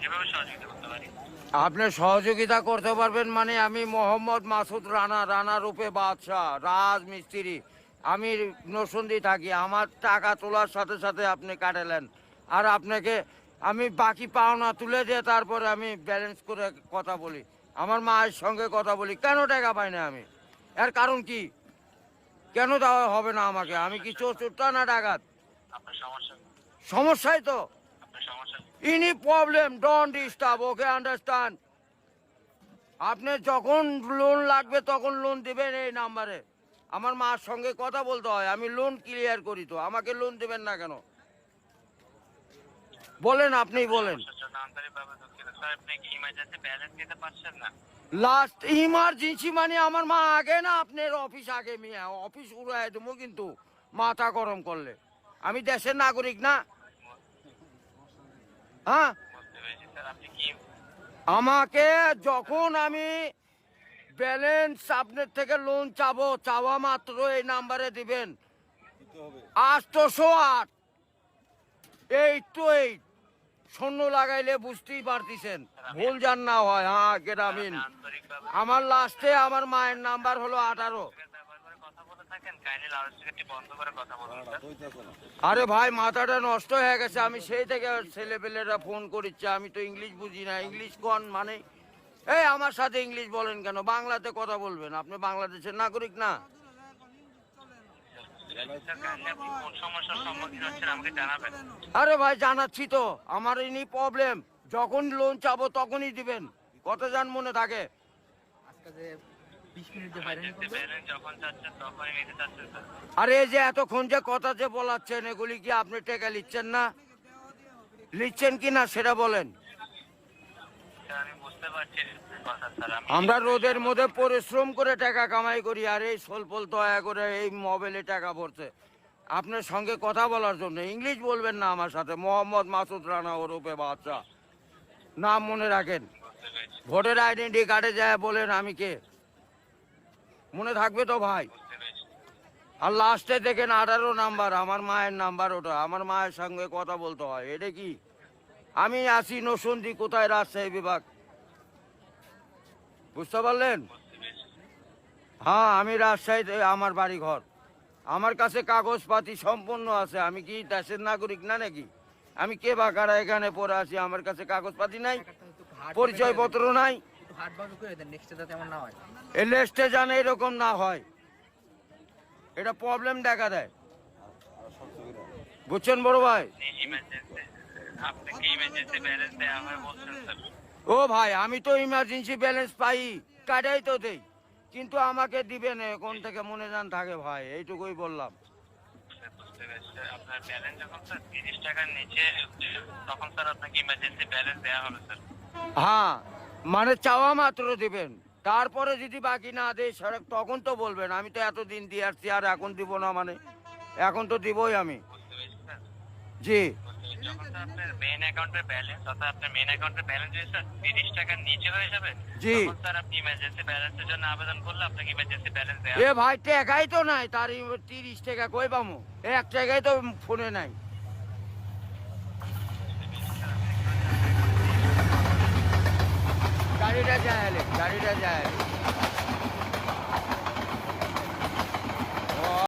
যেভাবে সহযোগিতা করতে পারি। আপনি সহযোগিতা করতে পারবেন মানে আমি মোহাম্মদ মাসুদ রানা, রানা রূপে বাদশাহ, রাজমিস্ত্রি। আমি নরসিংদী থাকি। আমার টাকা তোলার সাথে সাথে আপনি কাটালেন, আর আপনাকে আমি বাকি পাওনা তুলে দিয়ে তারপরে আমি ব্যালেন্স করে কথা বলি, আমার মায়ের সঙ্গে কথা বলি। কেন টাকা পাই না আমি? এর কারণ কি? কেন দেওয়া হবে না আমাকে? আমি কি চোরটা না ডাকাত? আপনার সমস্যা, সমস্যাই তো। আপনার সমস্যা। Any problem don't disturb, okay understand? আপনি যখন লোন লাগবে তখন লোন দিবেন এই নাম্বারে। আমার মার সঙ্গে কথা বলতে হয়, আমি লোন ক্লিয়ার করি। তো আমাকে লোন দেবেন না কেন বলেন? আপনিই বলেন। সমস্যার জন্য আন্তরিকভাবে দুঃখিত স্যার। আপনি কি ইমার্জেন্সি ব্যালেন্স দিতে পারছেন না? লাস্ট ইমার্জেন্সি মানে আমার মা আগে না আপনার অফিস আগে? মিয়া অফিস উড়াই দেবো কিন্তু মাথা গরম করলে। আমি দেশের নাগরিক না? হ্যাঁ, বুঝতে পেরেছি স্যার। আপনি কি আমাকে যখন আমি ব্যালেন্স আপনার থেকে লোন চাবো, চাওয়া মাত্র এই নাম্বারে দিবেন 808 828। শূন্য লাগাইলে বুঝতেই পারতেছেন, ভুল যান না হয়। হ্যাঁ গ্রামীণ। আন্তরিকভাবে আমার লাস্টে আমার মায়ের নাম্বার হলো 18। ব্যবহার করে কথা বলে থাকেন, কাইন্ডলি লাউডস্পিকারটি বন্ধ করে কথা বলুন স্যার। আরে ভাই মাথাটা নষ্ট হয়ে গেছে। আমি সেই থেকে ছেলেপেলেরা ফোন করিচ্ছে, আমি তো ইংলিশ বুঝি না। ইংলিশ কোন মানে? এই আমার সাথে ইংলিশ বলেন কেন? বাংলাতে কথা বলবেন। আপনি বাংলাদেশের নাগরিক না? স্যার কাইন্ডলি আপনি কোন সমস্যার সম্মুখীন হচ্ছেন আমাকে জানাবেন। আরে ভাই জানাচ্ছি তো, আমার ইনি প্রবলেম। যখন লোন চাবো তখনই দিবেন। কত যান মনে থাকে? আজকে যে 20 মিনিট যে বাইরে ইমার্জেন্সি ব্যালেন্স যখন চাচ্ছেন তখনই নিতে চাচ্ছেন স্যার। আরে এই যে এতক্ষণ যে কথা যে বলাচ্ছেন, এগুলি কি আপনি টাকা লিখছেন না? লিখছেন কি না সেটা বলেন। স্যার আমি বুঝতে পারছি কথা স্যার। আমরা রোদের মধ্যে পরিশ্রম করে টাকা কামাই করি, আর এই সোলপল দয়া করে এই মোবাইলে টাকা ভরছে আপনার সঙ্গে কথা বলার জন্য। ইংলিশ বলবেন না আমার সাথে। মোহাম্মদ মাসুদ রানা ওরূপে বাদশা, নাম মনে রাখেন। বুঝতে পেরেছি, ভোটার আইডেন্টি কার্ডে যায় বলেন আমি কে, মনে থাকবে তো ভাই? বুঝতে পেরেছি। আর লাস্টে দেখেন 18 নাম্বার, আমার মায়ের নাম্বার ওটা। আমার মায়ের সঙ্গে কথা বলতে হয়। এটা কি? আমি আছি নরসিংদী, কোথায়? রাজশাহী বিভাগ। বুঝতে পারলেন? বুঝতে পেরেছি। হ্যাঁ, আমি রাজশাহীতে আমার বাড়ি ঘর। আমার কাছে কাগজপাতি সম্পূর্ণ আছে। আমি কি দেশের নাগরিক না নাকি? আমি কে বা কারা এখানে পড়ে আছি? আমার কাছে কাগজপাতি নাই, পরিচয় পত্র নাই। একটু হাট বাজু করে দেন, নেক্সটে যাতে এমন না হয়। এই লিস্টে জানে এরকম না হয়, এটা প্রবলেম দেখা দেয়। বুঝছেন বড় ভাই? ইমার্জেন্সি, আপনি কি ইমার্জেন্সি ব্যালেন্স দেওয়া হয় বলছেন স্যার? ও ভাই, আমি তো ইমার্জেন্সি ব্যালেন্স পাই, কাটাই তো দেই, কিন্তু আমাকে দিবেন কোন থেকে মনে জান থাকে ভাই, এইটুকুই বললাম। বুঝতে পেরেছি স্যার। আপনার ব্যালেন্স যখন স্যার 30 টাকার নিচে তখন স্যার আপনাকে ইমার্জেন্সি ব্যালেন্স দেওয়া হবে স্যার। হ্যাঁ, মানে চাওয়া মাত্র দিবেন, তারপরে যদি বাকি না দেয় সড়ক তখন তো বলবেন। আমি তো এতদিন দিয়ে আসছি, আর এখন দিব না মানে? এখন তো দিবই আমি। বুঝতে পেরেছি স্যার। জি, যখন স্যার আপনার মেইন অ্যাকাউন্টের ব্যালেন্স, অর্থাৎ আপনার মেইন অ্যাকাউন্টের ব্যালেন্স যদি স্যার 30 টাকার নিচে হয়ে যাবে, জি। তখন স্যার আপনি ইমার্জেন্সি ব্যালেন্সের জন্য আবেদন করলে আপনাকে ইমার্জেন্সি ব্যালেন্স দেওয়া এ হবে। ভাই টাকাই তো নাই, তার 30 টাকা কই পামু? 1 টাকাই তো ফোনে নাই। গাড়িটা যায়, গাড়িটা যায়।